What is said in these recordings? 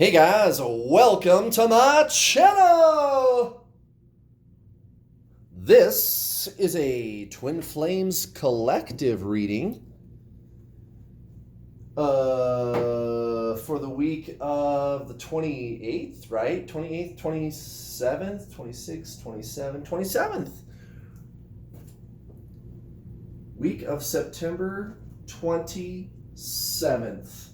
Hey guys, welcome to my channel! This is a Twin Flames collective reading for the week of the 28th, right? 28th, 27th, 26th, 27th, 27th. Week of September 27th.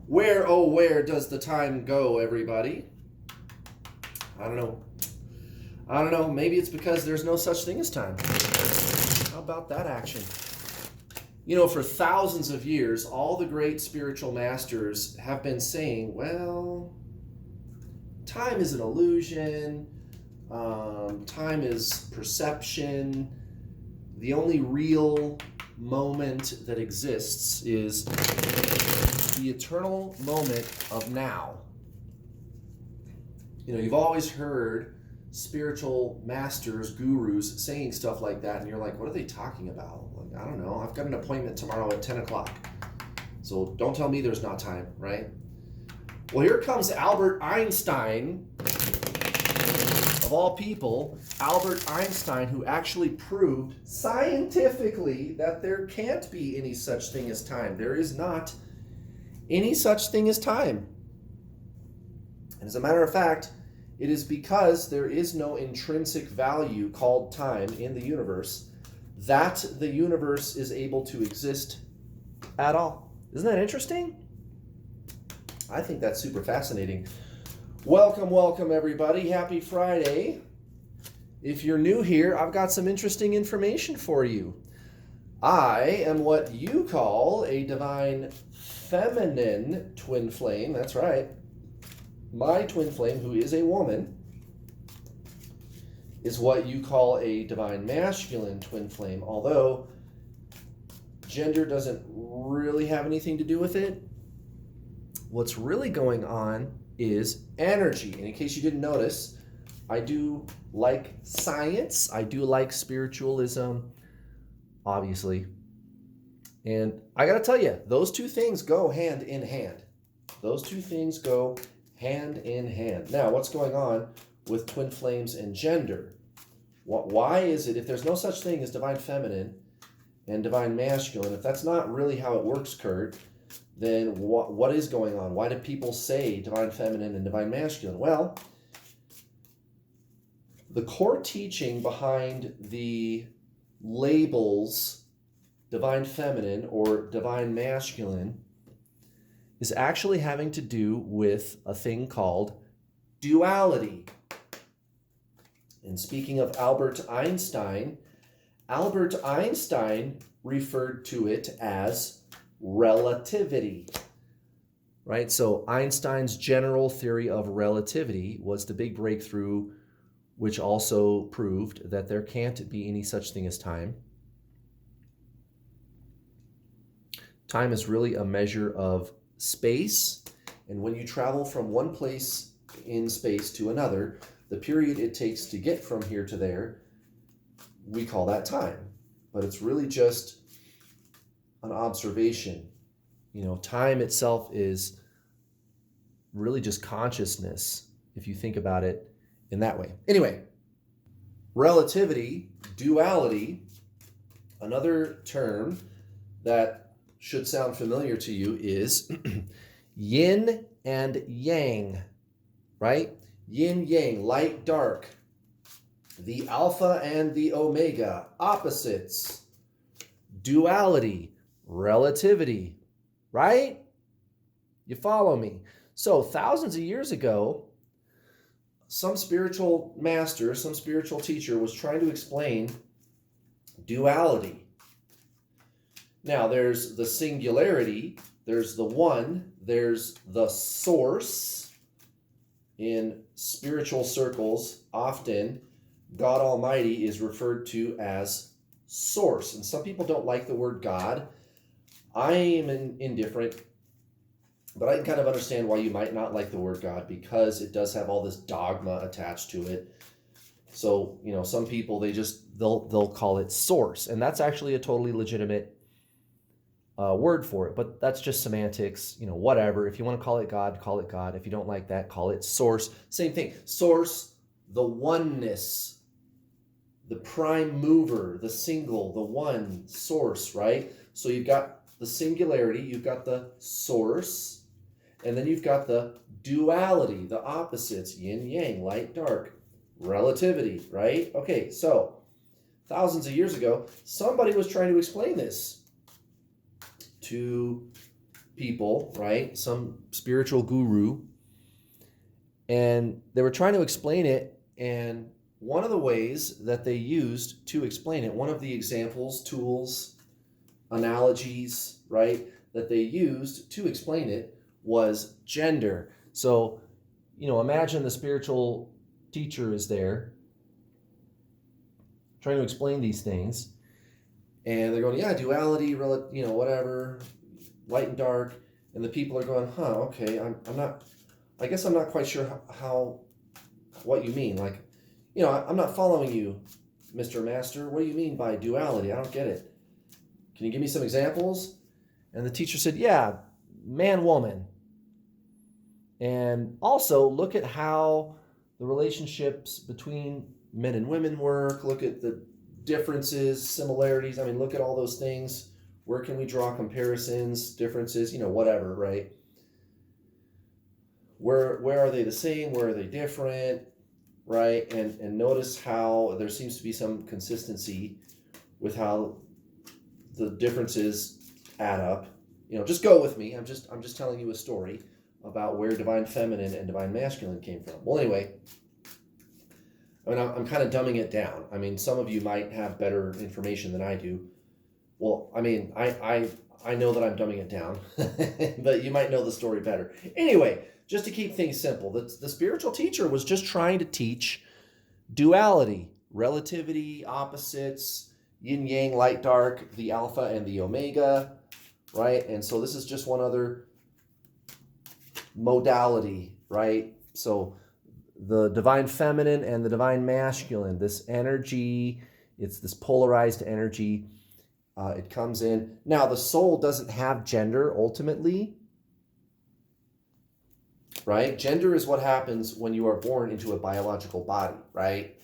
Where, oh, where does the time go, everybody? I don't know. Maybe it's because there's no such thing as time. How about that action? You know, for thousands of years, all the great spiritual masters have been saying, well, time is an illusion. Time is perception. The only real moment that exists is the eternal moment of now. You know, you've always heard spiritual masters, gurus saying stuff like that, and you're like, what are they talking about? Like, I don't know. I've got an appointment tomorrow at 10 o'clock. So don't tell me there's not time, right? Well, here comes Albert Einstein, of all people, Albert Einstein, who actually proved scientifically that there can't be any such thing as time. There is not any such thing as time. And as a matter of fact, it is because there is no intrinsic value called time in the universe that the universe is able to exist at all. Isn't that interesting? I think that's super fascinating. Welcome everybody. Happy Friday. If you're new here, I've got some interesting information for you. I am what you call a divine feminine twin flame. That's right. My twin flame, who is a woman, is what you call a divine masculine twin flame, although gender doesn't really have anything to do with it. What's really going on is energy. And in case you didn't notice, I do like science. I do like spiritualism, obviously. And I got to tell you, those two things go hand in hand. Those two things go hand in hand. Now, what's going on with twin flames and gender? Why is it, if there's no such thing as divine feminine and divine masculine, if that's not really how it works, Kurt, then what is going on? Why do people say divine feminine and divine masculine? Well, the core teaching behind the labels divine feminine or divine masculine is actually having to do with a thing called duality. And speaking of Albert Einstein referred to it as relativity, right? So Einstein's general theory of relativity was the big breakthrough, which also proved that there can't be any such thing as time. Time is really a measure of space, and when you travel from one place in space to another, the period it takes to get from here to there, we call that time. But it's really just an observation. You know, time itself is really just consciousness, if you think about it in that way. Anyway, relativity, duality, another term that should sound familiar to you is yin and yang, right? Yin, yang, light, dark, the alpha and the omega, opposites, duality, relativity, right? You follow me? So thousands of years ago, some spiritual master, some spiritual teacher was trying to explain duality. Now, there's the singularity, there's the one, there's the source. In spiritual circles, often God Almighty is referred to as source. And some people don't like the word God. I am indifferent, but I can kind of understand why you might not like the word God, because it does have all this dogma attached to it. So, you know, some people, they'll call it source. And that's actually a totally legitimate word for it, but that's just semantics, whatever. If you want to call it God, call it God. If you don't like that, call it source. Same thing. Source, the oneness, the prime mover, the single, the one, source, right? So you've got the singularity, you've got the source, and then you've got the duality, the opposites, yin yang, light dark, relativity, right? Okay, so thousands of years ago, somebody was trying to explain this to people, right? Some spiritual guru. And they were trying to explain it. And one of the ways that they used to explain it, one of the examples, tools, analogies, right, that they used to explain it was gender. So, imagine the spiritual teacher is there trying to explain these things. And they're going, yeah, duality, whatever, light and dark. And the people are going, okay, I guess I'm not quite sure what you mean. Like, I'm not following you, Mr. Master. What do you mean by duality? I don't get it. Can you give me some examples? And the teacher said, yeah, man, woman. And also look at how the relationships between men and women work. Look at the differences, similarities. I mean, look at all those things. Where can we draw comparisons, differences, whatever, right? Where are they the same? Where are they different, right? And notice how there seems to be some consistency with how the differences add up. Just go with me. I'm just telling you a story about where divine feminine and divine masculine came from. Well, anyway, I'm kind of dumbing it down. I mean, some of you might have better information than I do. Well, I mean, I know that I'm dumbing it down, but you might know the story better. Anyway, just to keep things simple, the spiritual teacher was just trying to teach duality, relativity, opposites, yin yang, light dark, the alpha and the omega, right? And so this is just one other modality, right? So the divine feminine and the divine masculine, this energy, it's this polarized energy. It comes in. Now, the soul doesn't have gender ultimately, right? Gender is what happens when you are born into a biological body, right?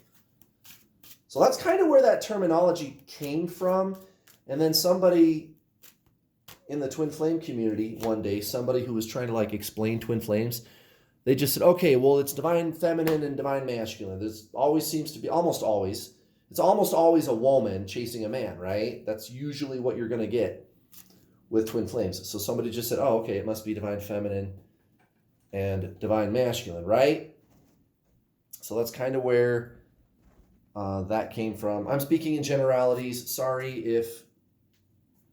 So that's kind of where that terminology came from. And then somebody in the twin flame community one day, somebody who was trying to explain twin flames, they just said, okay, well, it's divine feminine and divine masculine. This always seems to be, it's almost always a woman chasing a man, right? That's usually what you're going to get with twin flames. So somebody just said, oh, okay, it must be divine feminine and divine masculine, right? So that's kind of where that came from. I'm speaking in generalities. Sorry if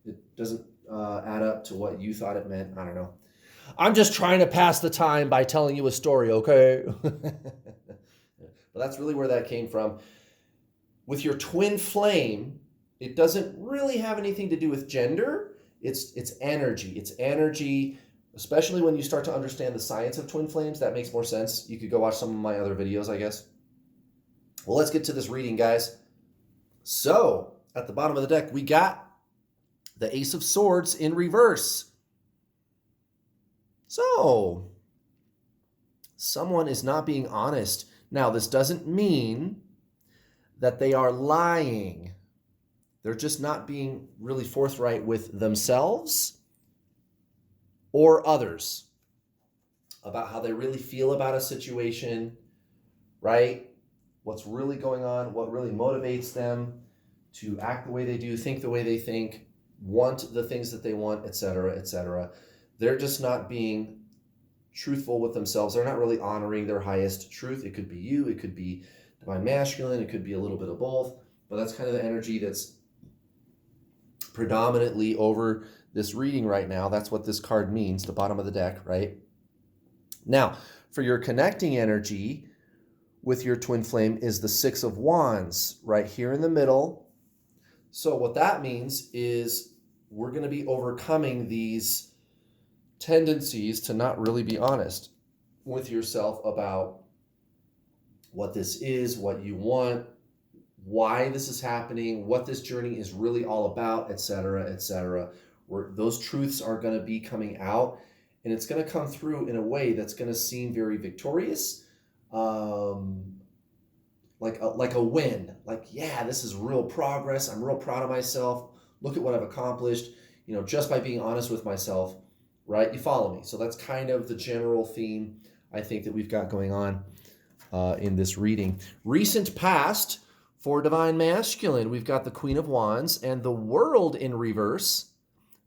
it doesn't add up to what you thought it meant. I don't know. I'm just trying to pass the time by telling you a story, okay? But that's really where that came from. With your twin flame, it doesn't really have anything to do with gender. It's energy. It's energy, especially when you start to understand the science of twin flames. That makes more sense. You could go watch some of my other videos, I guess. Well, let's get to this reading, guys. So, at the bottom of the deck, we got the Ace of Swords in reverse. So, someone is not being honest. Now, this doesn't mean that they are lying. They're just not being really forthright with themselves or others about how they really feel about a situation, right? What's really going on, what really motivates them to act the way they do, think the way they think, want the things that they want, etc., etc. They're just not being truthful with themselves. They're not really honoring their highest truth. It could be you, it could be divine masculine, it could be a little bit of both, but that's kind of the energy that's predominantly over this reading right now. That's what this card means, the bottom of the deck, right? Now, for your connecting energy with your twin flame is the Six of Wands right here in the middle. So what that means is we're going to be overcoming these tendencies to not really be honest with yourself about what this is, what you want, why this is happening, what this journey is really all about, etc., etc. where those truths are going to be coming out, and it's going to come through in a way that's going to seem very victorious, like a win. Like, yeah, this is real progress. I'm real proud of myself. Look at what I've accomplished, just by being honest with myself, right? You follow me? So that's kind of the general theme I think that we've got going on in this reading. Recent past for Divine Masculine, we've got the Queen of Wands and the World in reverse.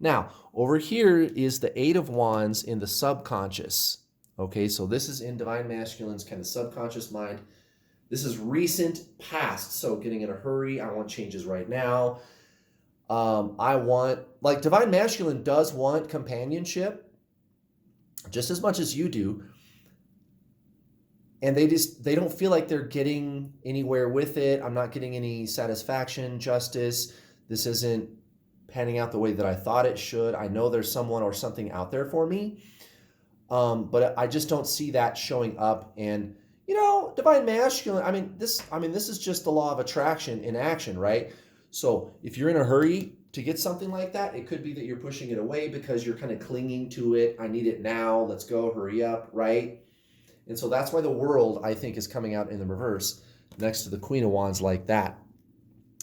Now, over here is the Eight of Wands in the subconscious. Okay, so this is in Divine Masculine's kind of subconscious mind. This is recent past, so getting in a hurry. I want changes right now. I want, like, Divine Masculine does want companionship just as much as you do. And they don't feel like they're getting anywhere with it. I'm not getting any satisfaction, justice. This isn't panning out the way that I thought it should. I know there's someone or something out there for me. But I just don't see that showing up. And, Divine Masculine, this is just the law of attraction in action, right? So if you're in a hurry to get something like that, it could be that you're pushing it away because you're kind of clinging to it. I need it now. Let's go, hurry up, right? And so that's why the World, I think, is coming out in the reverse next to the Queen of Wands like that.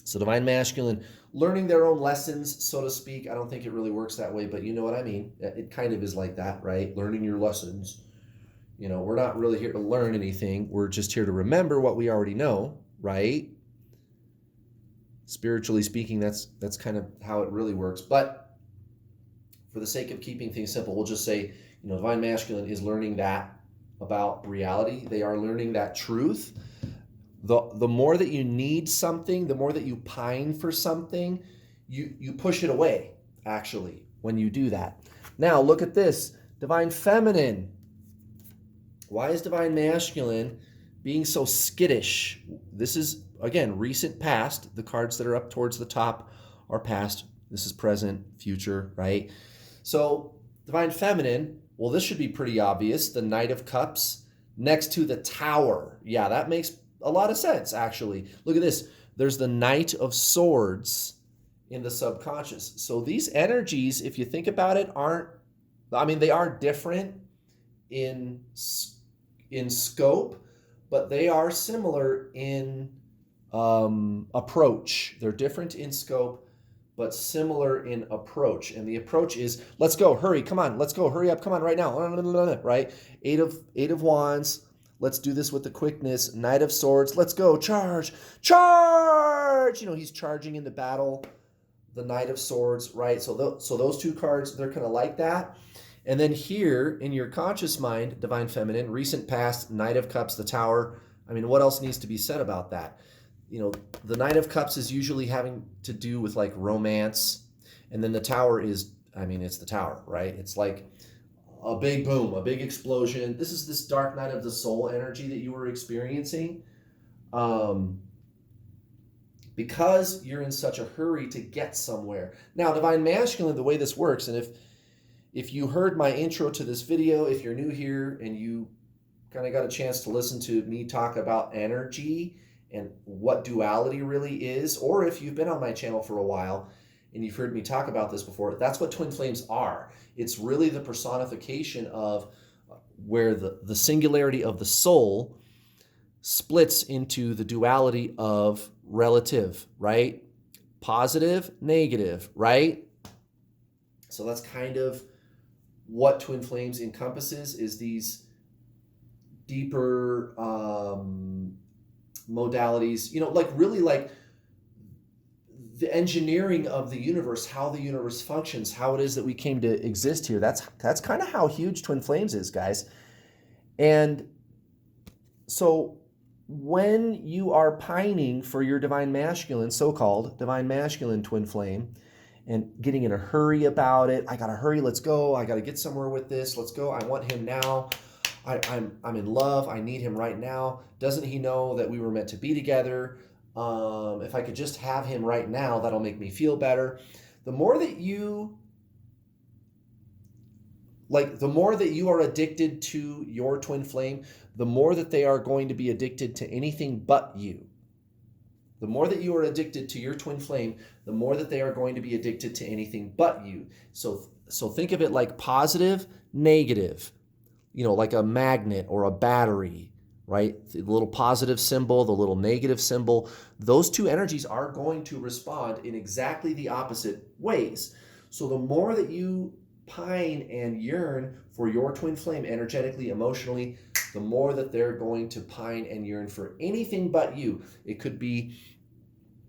So Divine Masculine, learning their own lessons, so to speak. I don't think it really works that way, but you know what I mean. It kind of is like that, right? Learning your lessons. We're not really here to learn anything. We're just here to remember what we already know, right? Spiritually speaking, that's kind of how it really works. But for the sake of keeping things simple, we'll just say, Divine Masculine is learning that about reality. They are learning that truth. The more that you need something, the more that you pine for something, you push it away, actually, when you do that. Now, look at this. Divine Feminine. Why is Divine Masculine being so skittish? This is, again, recent past. The cards that are up towards the top are past. This is present, future, right? So, Divine Feminine, well, this should be pretty obvious. The Knight of Cups next to the Tower. Yeah, that makes a lot of sense, actually. Look at this. There's the Knight of Swords in the subconscious. So these energies, if you think about it, they are different in scope, but they are similar in approach. They're different in scope, but similar in approach. And the approach is, let's go, hurry, come on, let's go, hurry up, come on, right now, right? Eight of Wands, let's do this with the quickness. Knight of Swords, let's go, charge, charge! He's charging into battle, the Knight of Swords, right? So those two cards, they're kind of like that. And then here, in your conscious mind, Divine Feminine, recent past, Knight of Cups, the Tower. What else needs to be said about that? The Knight of Cups is usually having to do with like romance. And then the Tower is, it's the Tower, right? It's like a big boom, a big explosion. This is this dark night of the soul energy that you were experiencing. Because you're in such a hurry to get somewhere. Now, Divine Masculine, the way this works, and if you heard my intro to this video, if you're new here and you kind of got a chance to listen to me talk about energy and what duality really is, or if you've been on my channel for a while and you've heard me talk about this before, that's what twin flames are. It's really the personification of where the singularity of the soul splits into the duality of relative, right? Positive, negative, right? So that's kind of what twin flames encompasses, is these deeper modalities, really like the engineering of the universe, how the universe functions, how it is that we came to exist here. That's kind of how huge twin flames is, guys. And so when you are pining for your Divine Masculine, so-called Divine Masculine twin flame, and getting in a hurry about it, I gotta hurry, let's go, I gotta get somewhere with this, let's go, I want him now, I'm in love, I need him right now, doesn't he know that we were meant to be together? If I could just have him right now, that'll make me feel better. The more that you are addicted to your twin flame, the more that they are going to be addicted to anything but you. The more that you are addicted to your twin flame, the more that they are going to be addicted to anything but you. So think of it like positive, negative, like a magnet or a battery, right? The little positive symbol, the little negative symbol, those two energies are going to respond in exactly the opposite ways. So the more that you pine and yearn for your twin flame energetically, emotionally, the more that they're going to pine and yearn for anything but you. It could be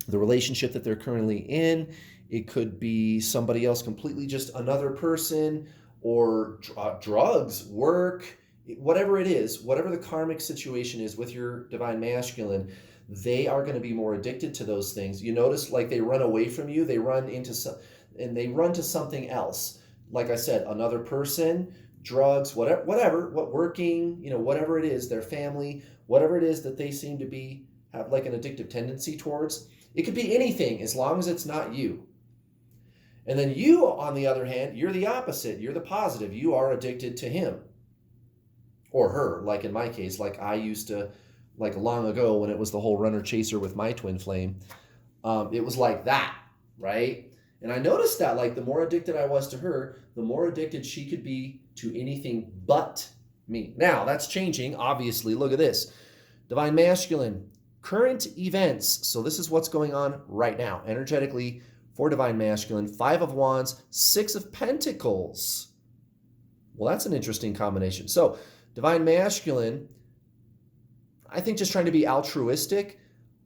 the relationship that they're currently in. It could be somebody else completely, just another person, or drugs, work, whatever it is, whatever the karmic situation is with your divine masculine, they are going to be more addicted to those things. You notice, like, they run away from you, they run to something else. Like I said, another person, drugs, whatever, working, whatever it is, their family, whatever it is that they seem to have like an addictive tendency towards. It could be anything as long as it's not you. And then you, on the other hand, you're the opposite. You're the positive. You are addicted to him or her. Like in my case, like I used to, like long ago when it was the whole runner chaser with my twin flame, it was like that, right? And I noticed that, like, the more addicted I was to her, the more addicted she could be to anything but me. Now, that's changing, obviously. Look at this. Divine masculine, current events. So this is what's going on right now, energetically, for divine masculine. 5 of Wands, 6 of Pentacles. Well, that's an interesting combination. So divine masculine, I think, just trying to be altruistic.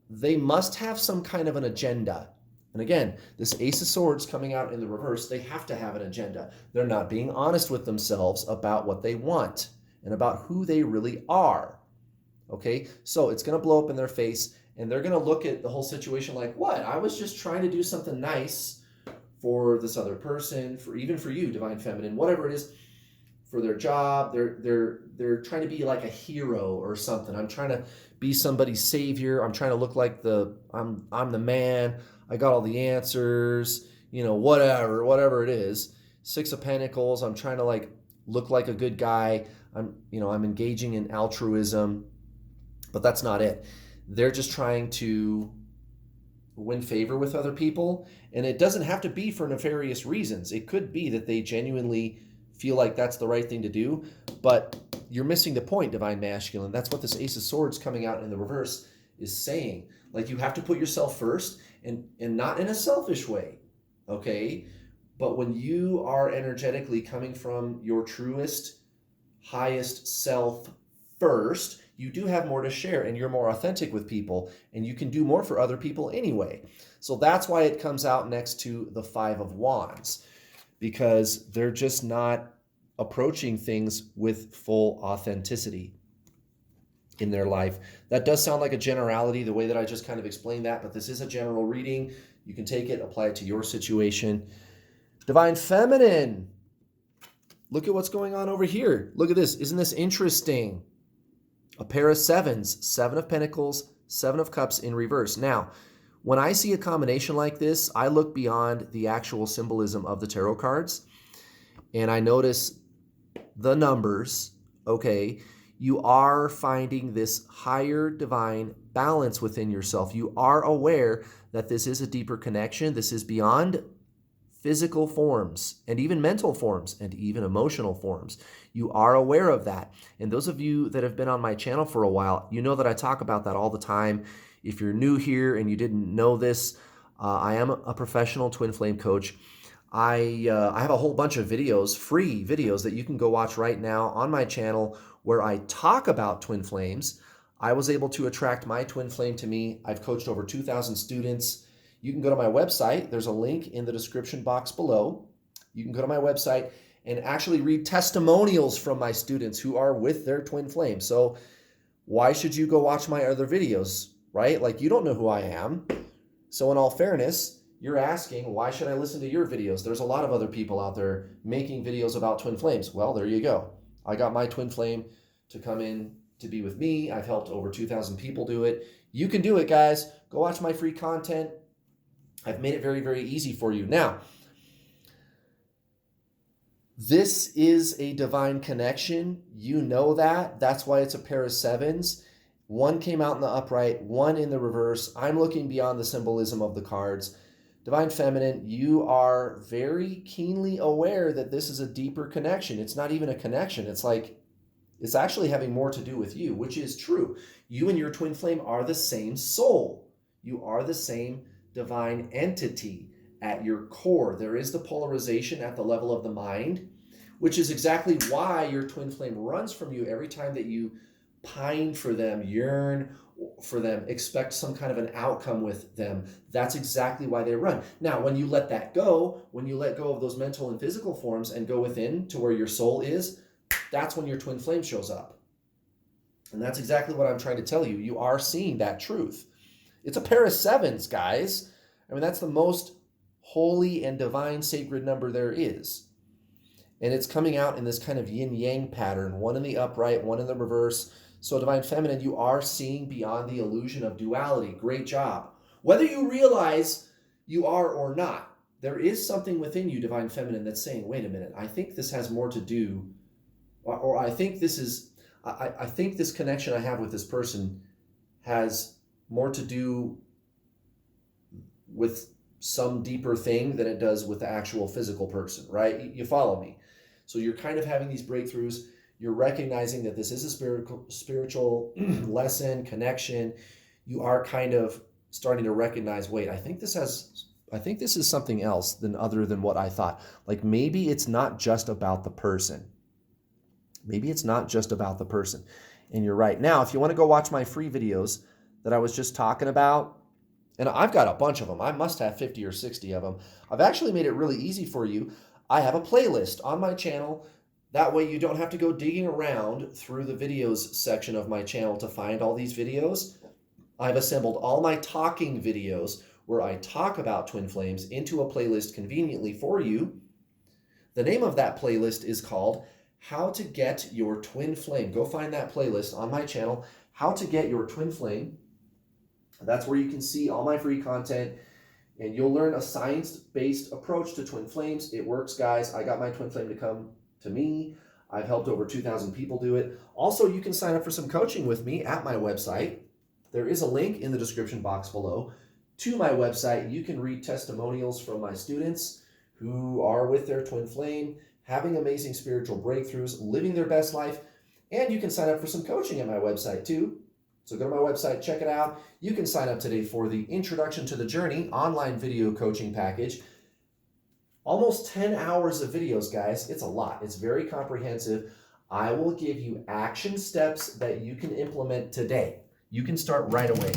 They must have some kind of an agenda. And again, this Ace of Swords coming out in the reverse, they have to have an agenda. They're not being honest with themselves about what they want and about who they really are. Okay, so it's going to blow up in their face, and they're going to look at the whole situation like, what? I was just trying to do something nice for this other person, even for you, divine feminine, whatever it is, for their job. They're trying to be like a hero or something. I'm trying to be somebody's savior. I'm trying to look like I'm the man. I got all the answers, whatever it is. 6 of Pentacles, I'm trying to like look like a good guy. I'm engaging in altruism, but that's not it. They're just trying to win favor with other people, and it doesn't have to be for nefarious reasons. It could be that they genuinely feel like that's the right thing to do, but you're missing the point, divine masculine. That's what this Ace of Swords coming out in the reverse is saying. Like, you have to put yourself first, and not in a selfish way, okay? But when you are energetically coming from your truest, highest self first, you do have more to share, and you're more authentic with people, and you can do more for other people anyway. So that's why it comes out next to the 5 of Wands, because they're just not approaching things with full authenticity in their life. That does sound like a generality, the way that I just kind of explained that, but this is a general reading. You can take it, apply it to your situation. Divine feminine, look at what's going on over here. Look at this. Isn't this interesting? A pair of 7s, 7 of Pentacles, 7 of Cups in reverse. Now, when I see a combination like this, I look beyond the actual symbolism of the tarot cards, and I notice the numbers, okay? You are finding this higher divine balance within yourself. You are aware that this is a deeper connection. This is beyond physical forms and even mental forms and even emotional forms. You are aware of that. And those of you that have been on my channel for a while, you know that I talk about that all the time. If you're new here and you didn't know this, I am a professional twin flame coach. I have a whole bunch of videos, free videos, that you can go watch right now on my channel where I talk about twin flames. I was able to attract my twin flame to me. I've coached over 2,000 students. You can go to my website. There's a link in the description box below. You can go to my website and actually read testimonials from my students who are with their twin flame. So why should you go watch my other videos, right? Like, you don't know who I am. So in all fairness, you're asking, why should I listen to your videos? There's a lot of other people out there making videos about twin flames. Well, there you go. I got my twin flame to come in to be with me. I've helped over 2,000 people do it. You can do it, guys. Go watch my free content. I've made it very, very easy for you. Now, this is a divine connection. You know that. That's why it's a pair of 7s. One came out in the upright, one in the reverse. I'm looking beyond the symbolism of the cards. Divine Feminine, you are very keenly aware that this is a deeper connection. It's not even a connection. It's like, it's actually having more to do with you, which is true. You and your twin flame are the same soul. You are the same divine entity at your core. There is the polarization at the level of the mind, which is exactly why your twin flame runs from you every time that you pine for them, yearn for them, expect some kind of an outcome with them. That's exactly why they run. Now, when you let that go, when you let go of those mental and physical forms and go within to where your soul is, that's when your twin flame shows up. And that's exactly what I'm trying to tell you. You are seeing that truth. It's a pair of sevens, guys. I mean, that's the most holy and divine sacred number there is. And it's coming out in this kind of yin-yang pattern, one in the upright, one in the reverse. So Divine Feminine, you are seeing beyond the illusion of duality. Great job. Whether you realize you are or not, there is something within you, Divine Feminine, that's saying, wait a minute, I think this has more to do, or I think this is, I think this connection I have with this person has more to do with some deeper thing than it does with the actual physical person, right? You follow me? So you're kind of having these breakthroughs. You're recognizing that this is a spiritual lesson, connection. You are kind of starting to recognize, wait, I think this is something else than other than what I thought. Like maybe it's not just about the person. Maybe it's not just about the person. And you're right. Now, if you want to go watch my free videos that I was just talking about, and I've got a bunch of them. I must have 50 or 60 of them. I've actually made it really easy for you. I have a playlist on my channel. That way you don't have to go digging around through the videos section of my channel to find all these videos. I've assembled all my talking videos where I talk about twin flames into a playlist conveniently for you. The name of that playlist is called How to Get Your Twin Flame. Go find that playlist on my channel, How to Get Your Twin Flame. That's where you can see all my free content, and you'll learn a science-based approach to twin flames. It works, guys. I got my twin flame to come to me. I've helped over 2,000 people do it. Also, you can sign up for some coaching with me at my website. There is a link in the description box below to my website. You can read testimonials from my students who are with their twin flame, having amazing spiritual breakthroughs, living their best life, and you can sign up for some coaching at my website too. So go to my website, check it out. You can sign up today for the Introduction to the Journey online video coaching package. Almost 10 hours of videos, guys. It's a lot. It's very comprehensive. I will give you action steps that you can implement today. You can start right away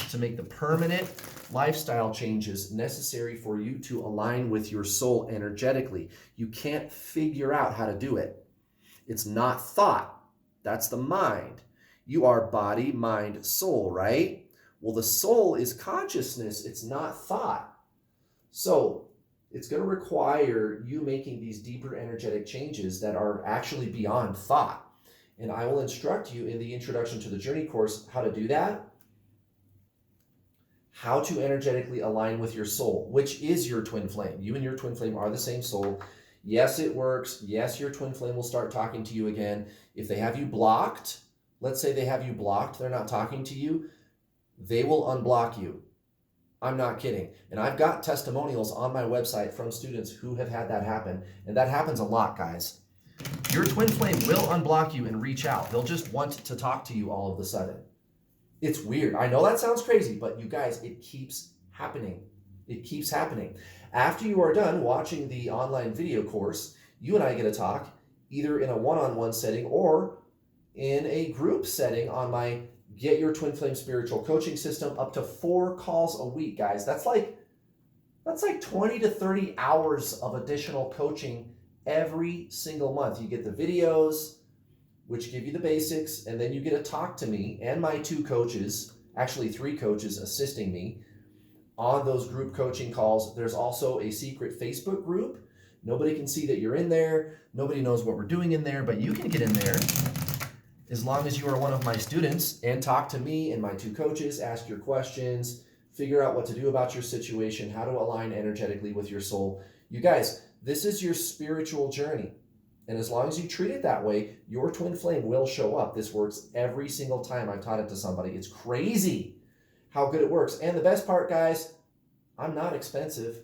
to make the permanent lifestyle changes necessary for you to align with your soul energetically. You can't figure out how to do it. It's not thought. That's the mind. You are body, mind, soul, right? Well, the soul is consciousness. It's not thought. So it's going to require you making these deeper energetic changes that are actually beyond thought. And I will instruct you in the Introduction to the Journey course how to do that, how to energetically align with your soul, which is your twin flame. You and your twin flame are the same soul. Yes, it works. Yes, your twin flame will start talking to you again. If they have you blocked, let's say they have you blocked, they're not talking to you, they will unblock you. I'm not kidding. And I've got testimonials on my website from students who have had that happen. And that happens a lot, guys. Your twin flame will unblock you and reach out. They'll just want to talk to you all of a sudden. It's weird. I know that sounds crazy, but you guys, it keeps happening. It keeps happening. After you are done watching the online video course, you and I get to talk either in a one-on-one setting or in a group setting on my Get Your Twin Flame Spiritual Coaching System, up to 4 calls a week, guys. That's like 20 to 30 hours of additional coaching every single month. You get the videos, which give you the basics, and then you get to talk to me and my 2 coaches, actually 3 coaches assisting me on those group coaching calls. There's also a secret Facebook group. Nobody can see that you're in there. Nobody knows what we're doing in there, but you can get in there as long as you are one of my students and talk to me and my 2 coaches, ask your questions, figure out what to do about your situation, how to align energetically with your soul. You guys, this is your spiritual journey. And as long as you treat it that way, your twin flame will show up. This works every single time I've taught it to somebody. It's crazy how good it works. And the best part, guys, I'm not expensive.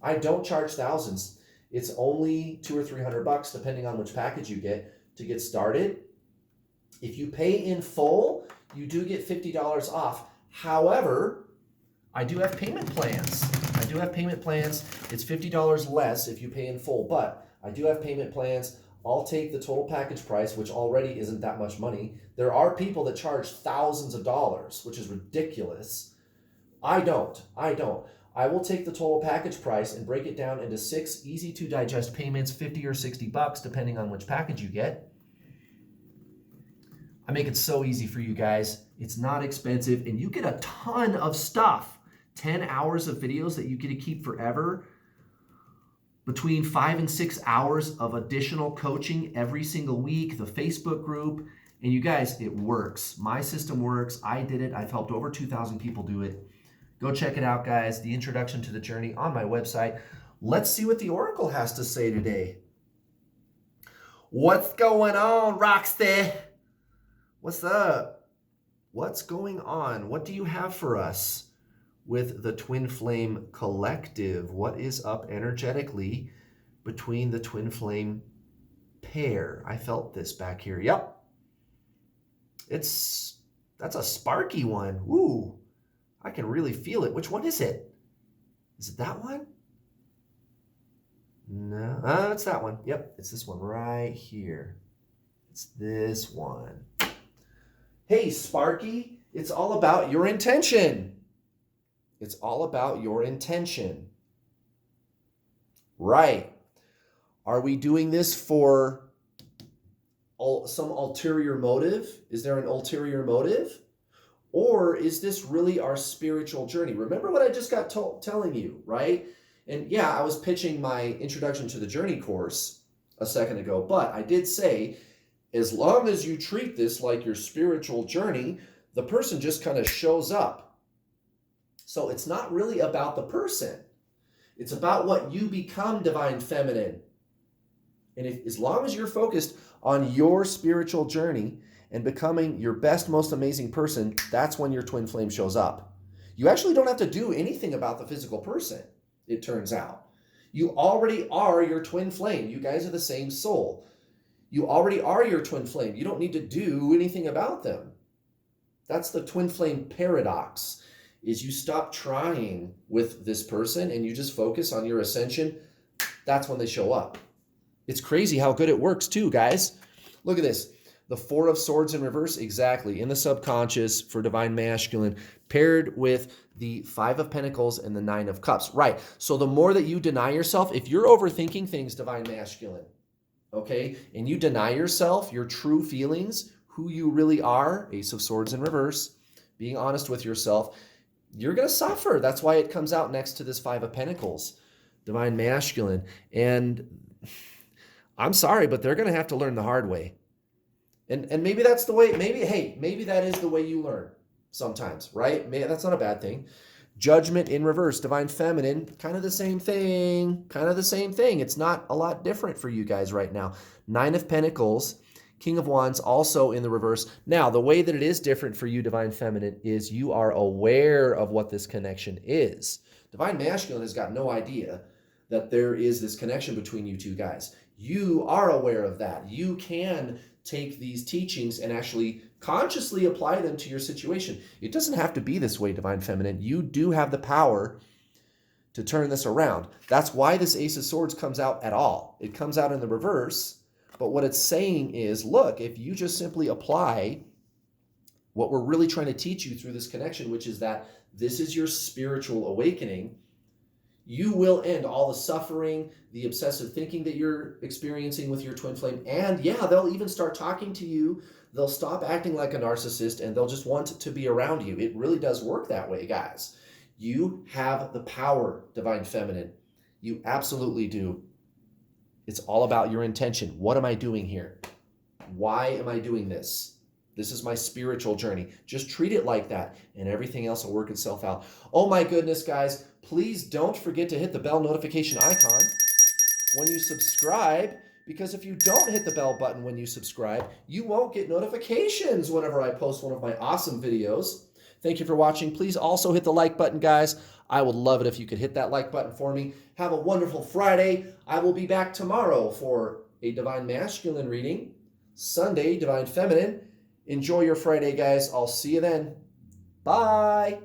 I don't charge thousands. It's only $200 or $300, depending on which package you get to get started. If you pay in full, you do get $50 off. However, I do have payment plans. It's $50 less if you pay in full, but I do have payment plans. I'll take the total package price, which already isn't that much money. There are people that charge thousands of dollars, which is ridiculous. I don't. I will take the total package price and break it down into 6 easy to digest payments, $50 or $60, depending on which package you get. I make it so easy for you guys. It's not expensive, and you get a ton of stuff. 10 hours of videos that you get to keep forever. Between 5 and 6 hours of additional coaching every single week. The Facebook group. And you guys, it works. My system works. I did it. I've helped over 2,000 people do it. Go check it out, guys. The Introduction to the Journey on my website. Let's see what the Oracle has to say today. What's going on, Roxy? What's up? What's going on? What do you have for us with the Twin Flame Collective? What is up energetically between the Twin Flame pair? I felt this back here. Yep. That's a sparky one. Ooh, I can really feel it. Which one is it? Is it that one? No, it's that one. Yep, it's this one right here. It's this one. Hey, Sparky, it's all about your intention. It's all about your intention. Right. Are we doing this for some ulterior motive? Is there an ulterior motive? Or is this really our spiritual journey? Remember what I just got telling you, right? And yeah, I was pitching my Introduction to the Journey course a second ago, but I did say, as long as you treat this like your spiritual journey, the person just kind of shows up. So it's not really about the person. It's about what you become, Divine Feminine. And as long as you're focused on your spiritual journey and becoming your best, most amazing person, that's when your twin flame shows up. You actually don't have to do anything about the physical person, it turns out. You already are your twin flame. You guys are the same soul. You already are your twin flame. You don't need to do anything about them. That's the twin flame paradox, is you stop trying with this person and you just focus on your ascension. That's when they show up. It's crazy how good it works too, guys. Look at this. The 4 of Swords in reverse, exactly, in the subconscious for Divine Masculine, paired with the 5 of Pentacles and the 9 of Cups. Right, so the more that you deny yourself, if you're overthinking things, Divine Masculine, okay, and you deny yourself, your true feelings, who you really are, Ace of Swords in reverse, being honest with yourself, you're going to suffer. That's why it comes out next to this 5 of Pentacles, Divine Masculine. And I'm sorry, but they're going to have to learn the hard way. And maybe that's the way, maybe that is the way you learn sometimes, right? That's not a bad thing. Judgment in reverse, Divine Feminine, kind of the same thing, It's not a lot different for you guys right now. 9 of Pentacles, King of Wands, also in the reverse. Now, the way that it is different for you, Divine Feminine, is you are aware of what this connection is. Divine Masculine has got no idea that there is this connection between you two guys. You are aware of that. You can take these teachings and actually consciously apply them to your situation. It doesn't have to be this way, Divine Feminine. You do have the power to turn this around. That's why this Ace of Swords comes out at all. It comes out in the reverse, but what it's saying is, look, if you just simply apply what we're really trying to teach you through this connection, which is that this is your spiritual awakening, you will end all the suffering, the obsessive thinking that you're experiencing with your twin flame. And yeah, they'll even start talking to you. They'll stop acting like a narcissist and they'll just want to be around you. It really does work that way, guys. You have the power, Divine Feminine. You absolutely do. It's all about your intention. What am I doing here? Why am I doing this? This is my spiritual journey. Just treat it like that, and everything else will work itself out. Oh my goodness, guys. Please don't forget to hit the bell notification icon when you subscribe, Because if you don't hit the bell button when you subscribe, you won't get notifications whenever I post one of my awesome videos. Thank you for watching. Please also hit the like button, guys. I would love it if you could hit that like button for me. Have a wonderful Friday. I will be back tomorrow for a Divine Masculine reading, Sunday, Divine Feminine. Enjoy your Friday, guys. I'll see you then. Bye.